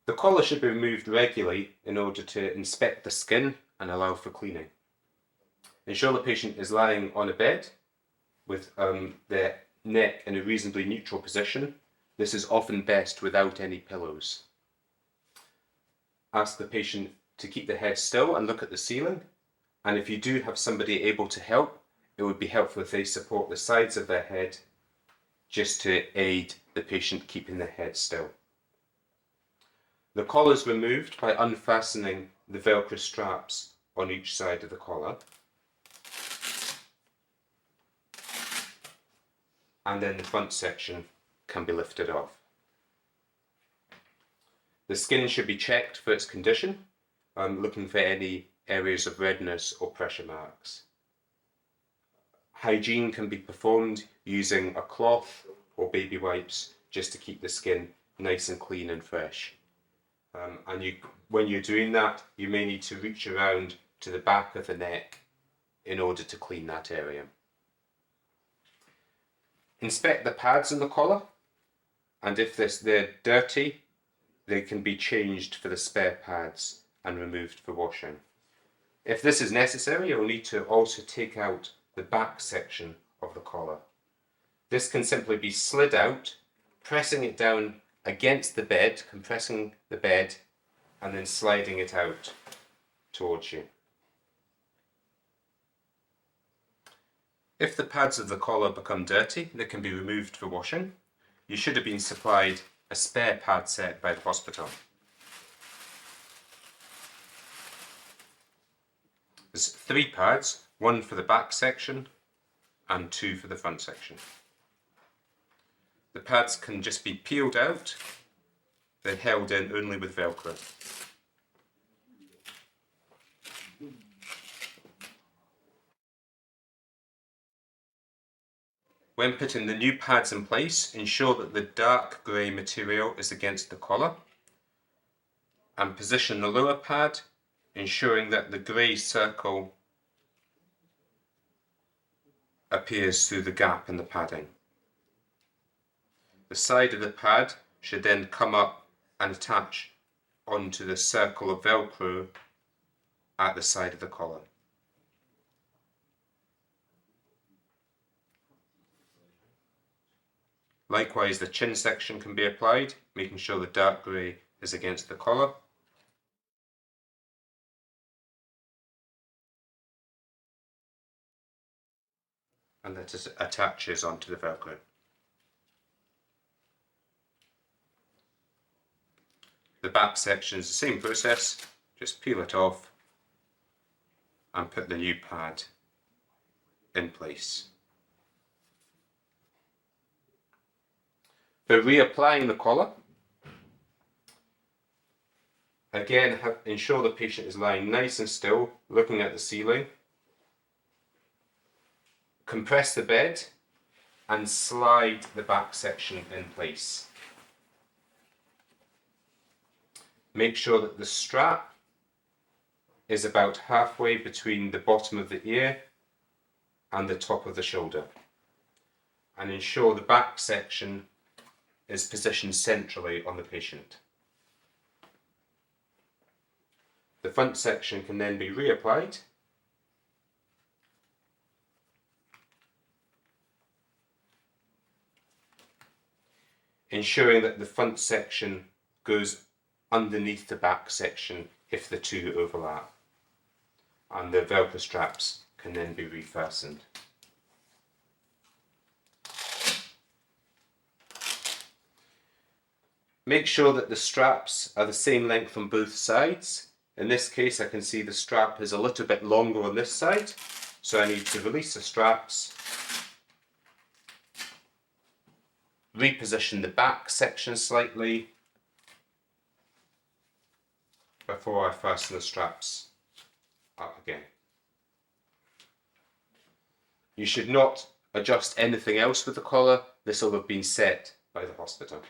The collar should be removed regularly in order to inspect the skin and allow for cleaning. Ensure the patient is lying on a bed with their neck in a reasonably neutral position. This is often best without any pillows. Ask the patient to keep their head still and look at the ceiling. And if you do have somebody able to help, it would be helpful if they support the sides of their head just to aid the patient keeping their head still. The collar is removed by unfastening the Velcro straps on each side of the collar. And then the front section can be lifted off. The skin should be checked for its condition, looking for any areas of redness or pressure marks. Hygiene can be performed using a cloth or baby wipes just to keep the skin nice and clean and fresh. When you're doing that, you may need to reach around to the back of the neck in order to clean that area. Inspect the pads in the collar, and if they're dirty, they can be changed for the spare pads and removed for washing. If this is necessary, you'll need to also take out the back section of the collar. This can simply be slid out, pressing it down against the bed, compressing the bed, and then sliding it out towards you. If the pads of the collar become dirty, they can be removed for washing. You should have been supplied a spare pad set by the hospital. There's 3 pads, 1 for the back section and 2 for the front section. The pads can just be peeled out, then held in only with Velcro. When putting the new pads in place, ensure that the dark grey material is against the collar, and position the lower pad, ensuring that the grey circle appears through the gap in the padding. The side of the pad should then come up and attach onto the circle of Velcro at the side of the collar. Likewise, the chin section can be applied, making sure the dark grey is against the collar. And that attaches onto the Velcro. The back section is the same process, just peel it off and put the new pad in place. For reapplying the collar, again ensure the patient is lying nice and still, looking at the ceiling. Compress the bed and slide the back section in place. Make sure that the strap is about halfway between the bottom of the ear and the top of the shoulder. And ensure the back section is positioned centrally on the patient. The front section can then be reapplied. Ensuring that the front section goes underneath the back section if the two overlap. And the Velcro straps can then be refastened. Make sure that the straps are the same length on both sides. In this case, I can see the strap is a little bit longer on this side, so I need to release the straps, reposition the back section slightly before I fasten the straps up again. You should not adjust anything else with the collar. This will have been set by the hospital.